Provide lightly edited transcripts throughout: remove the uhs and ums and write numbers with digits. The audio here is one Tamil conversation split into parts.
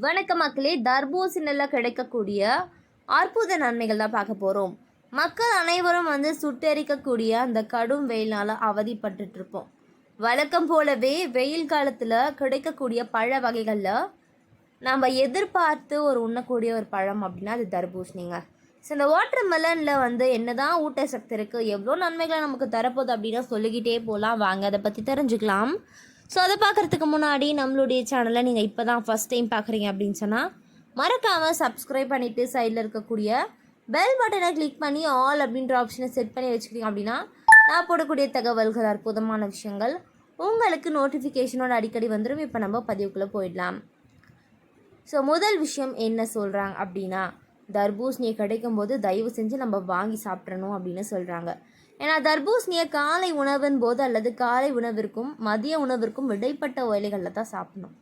வணக்க மக்களே, தர்பூசணியில் கிடைக்கக்கூடிய அற்புத நன்மைகள் தான் பார்க்க போகிறோம். மக்கள் அனைவரும் சுட்டெரிக்கக்கூடிய அந்த கடும் வெயிலால் அவதிப்பட்டு இருப்போம். வழக்கம் போலவே வெயில் காலத்தில் கிடைக்கக்கூடிய பழ வகைகளில் நம்ம எதிர்பார்த்து உண்ணக்கூடிய ஒரு பழம் அப்படின்னா அது தர்பூசணிங்க. ஸோ இந்த வாட்டர் மெலனில் என்னதான் ஊட்டச்சத்து இருக்குது, எவ்வளோ நன்மைகளை நமக்கு தரப்போகுது அப்படின்னு சொல்லிக்கிட்டே போகலாம். வாங்க அதை பற்றி தெரிஞ்சுக்கலாம். ஸோ அதை பார்க்குறதுக்கு முன்னாடி நம்மளுடைய சேனலை நீங்கள் இப்போ தான் ஃபஸ்ட் டைம் பார்க்குறீங்க அப்படின்னு சொன்னால் மறக்காமல் சப்ஸ்கிரைப் பண்ணிவிட்டு சைடில் இருக்கக்கூடிய பெல் பட்டனை கிளிக் பண்ணி ஆல் அப்படின்ற ஆப்ஷனை செட் பண்ணி வச்சுக்கிட்டீங்க அப்படின்னா நான் போடக்கூடிய தகவல்கள், அற்புதமான விஷயங்கள் உங்களுக்கு நோட்டிஃபிகேஷனோட அடிக்கடி வந்துடும். இப்போ நம்ம பதிவுக்குள்ளே போயிடலாம். ஸோ முதல் விஷயம் என்ன சொல்கிறாங்க அப்படின்னா, தர்பூசணியை கிடைக்கும்போது தயவு செஞ்சு நம்ம வாங்கி சாப்பிட்றணும் அப்படின்னு சொல்கிறாங்க. ஏன்னா தர்பூசணியை காலை உணவின் போது அல்லது காலை உணவிற்கும் மதிய உணவிற்கும் இடைப்பட்ட வேளைகளில் தான் சாப்பிடணும்.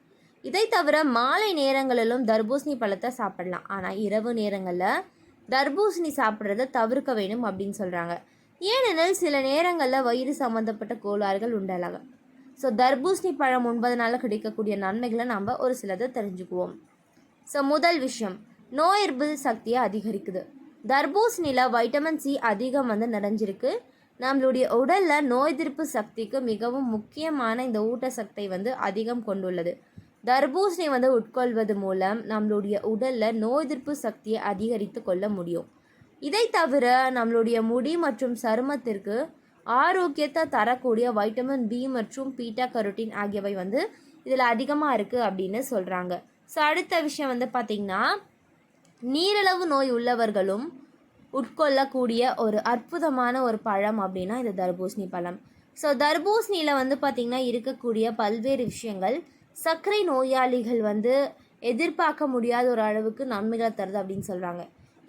இதை தவிர மாலை நேரங்களிலும் தர்பூசணி பழத்தை சாப்பிடலாம். ஆனால் இரவு நேரங்களில் தர்பூசணி சாப்பிட்றத தவிர்க்க வேணும் அப்படின்னு சொல்கிறாங்க. ஏனெனில் சில நேரங்களில் வயிறு சம்மந்தப்பட்ட கோளாறுகள் உண்டாலாங்க. ஸோ தர்பூசணி பழம் உண்பதனால கிடைக்கக்கூடிய நன்மைகளை நம்ம ஒரு சிலதை தெரிஞ்சுக்குவோம். ஸோ முதல் விஷயம், நோய் எதிர்ப்பு சக்தியை அதிகரிக்குது. தர்பூசணியில் வைட்டமின் சி அதிகம் நிறைஞ்சிருக்கு. நம்மளுடைய உடலில் நோய் எதிர்ப்பு சக்திக்கு மிகவும் முக்கியமான இந்த ஊட்டச்சத்தை அதிகம் கொண்டுள்ளது. தர்பூசணி உட்கொள்வது மூலம் நம்மளுடைய உடலில் நோய் எதிர்ப்பு சக்தியை அதிகரித்து கொள்ள முடியும். இதை தவிர நம்மளுடைய முடி மற்றும் சருமத்திற்கு ஆரோக்கியத்தை தரக்கூடிய வைட்டமின் பி மற்றும் பீட்டா கரோட்டின் ஆகியவை இதில் அதிகமாக இருக்குது அப்படின்னு சொல்கிறாங்க. ஸோ அடுத்த விஷயம் பார்த்திங்கன்னா, நீரிழிவு நோய் உள்ளவர்களும் உட்கொள்ளக்கூடிய ஒரு அற்புதமான ஒரு பழம் அப்படின்னா இது தர்பூசணி பழம். ஸோ தர்பூசணியில் பார்த்திங்கன்னா இருக்கக்கூடிய பல்வேறு விஷயங்கள் சர்க்கரை நோயாளிகள் எதிர்பார்க்க முடியாத ஒரு அளவுக்கு நன்மைகளை தருது அப்படின்னு சொல்கிறாங்க.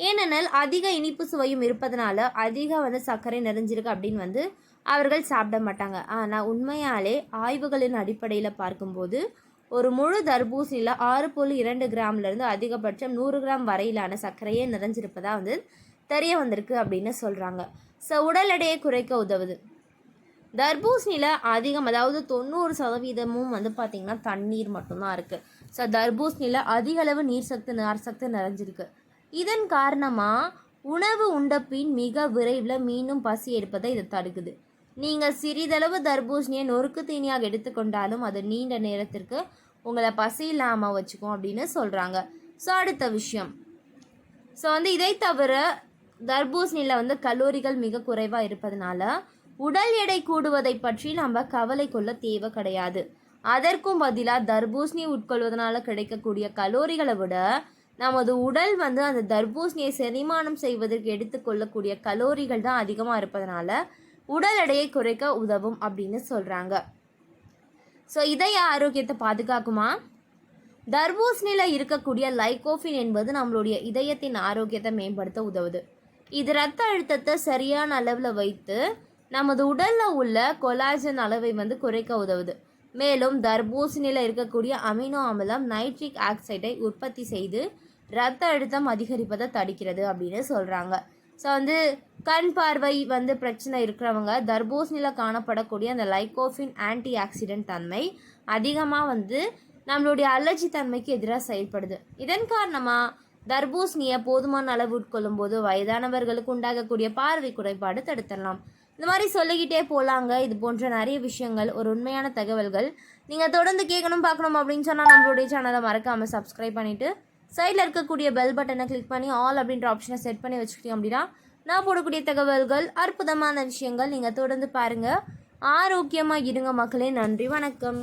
ஏனெனில் அதிக இனிப்பு சுவையும் இருப்பதனால அதிக சர்க்கரை நிறைஞ்சிருக்கு அப்படின்னு அவர்கள் சாப்பிட மாட்டாங்க. ஆனால் உண்மையாலே ஆய்வுகளின் அடிப்படையில் பார்க்கும்போது ஒரு முழு தர்பூசணியில் 6.2 கிராம்லேருந்து அதிகபட்சம் 100 கிராம் வரையிலான சர்க்கரையே நிறைஞ்சிருப்பதாக தெரிய வந்திருக்கு அப்படின்னு சொல்கிறாங்க. ஸோ உடல் எடையை குறைக்க உதவுது. தர்பூசணியில் அதிகம், அதாவது 90% பார்த்திங்கன்னா தண்ணீர் மட்டும்தான் இருக்குது. ஸோ தர்பூசணியில் அதிக அளவு நீர் சத்து நிறைஞ்சிருக்கு. இதன் காரணமாக உணவு உண்ட பின் மிக விரைவில் மீண்டும் பசி எடுப்பதை இது தடுக்குது. நீங்கள் சிறிதளவு தர்பூசணியை நொறுக்கு தீனியாக எடுத்துக்கொண்டாலும் அது நீண்ட நேரத்திற்கு உங்களை பசி இல்லாமல் வச்சுக்கும் அப்படின்னு சொல்கிறாங்க. ஸோ அடுத்த விஷயம், ஸோ இதை தவிர தர்பூசணியில் கலோரிகள் மிக குறைவாக இருப்பதனால உடல் எடை கூடுவதை பற்றி நம்ம கவலை கொள்ள தேவை கிடையாது. அதற்கும் பதிலாக தர்பூசணி உட்கொள்வதனால கிடைக்கக்கூடிய கலோரிகளை விட நமது உடல் அந்த தர்பூசணியை செரிமானம் செய்வதற்கு எடுத்துக்கொள்ளக்கூடிய கலோரிகள் தான் அதிகமாக இருப்பதனால உடல் எடையை குறைக்க உதவும் அப்படின்னு சொல்கிறாங்க. ஸோ இதய ஆரோக்கியத்தை பாதுகாக்குமா? தர்பூசணியில் இருக்கக்கூடிய லைகோஃபின் என்பது நம்மளுடைய இதயத்தின் ஆரோக்கியத்தை மேம்படுத்த உதவுது. இது இரத்த அழுத்தத்தை சரியான அளவில் வைத்து நமது உடலில் உள்ள கொலாஜன் அளவை குறைக்க உதவுது. மேலும் தர்பூசணியில் இருக்கக்கூடிய அமினோ அமிலம் நைட்ரிக் ஆக்சைடை உற்பத்தி செய்து இரத்த அழுத்தம் அதிகரிப்பதை தடுக்கிறது அப்படின்னு சொல்கிறாங்க. ஸோ கண் பார்வை பிரச்சனை இருக்கிறவங்க தர்பூசணியில் காணப்படக்கூடிய அந்த லைகோஃபின் ஆன்டி ஆக்சிடென்ட் தன்மை அதிகமாக நம்மளுடைய அலர்ஜி தன்மைக்கு எதிராக செயல்படுது. இதன் காரணமாக தர்பூசணியை போதுமான அளவு உட்கொள்ளும் போது வயதானவர்களுக்கு உண்டாகக்கூடிய பார்வை குறைபாடு தடுத்துடலாம். இந்த மாதிரி சொல்லிக்கிட்டே போகலாங்க. இது போன்ற நிறைய விஷயங்கள், ஒரு உண்மையான தகவல்கள் நீங்கள் தொடர்ந்து கேட்கணும் பார்க்கணும் அப்படின்னு சொன்னால் நம்மளுடைய சேனலை மறக்காமல் சப்ஸ்கிரைப் பண்ணிவிட்டு சைடில் இருக்கக்கூடிய பெல் பட்டனை கிளிக் பண்ணி ஆல் அப்படின்ற ஆப்ஷனை செட் பண்ணி வச்சுக்கிட்டீங்க அப்படின்னா நான் போடக்கூடிய தகவல்கள், அற்புதமான விஷயங்கள் நீங்கள் தொடர்ந்து பாருங்கள். ஆரோக்கியமாக இருங்க மக்களே. நன்றி, வணக்கம்.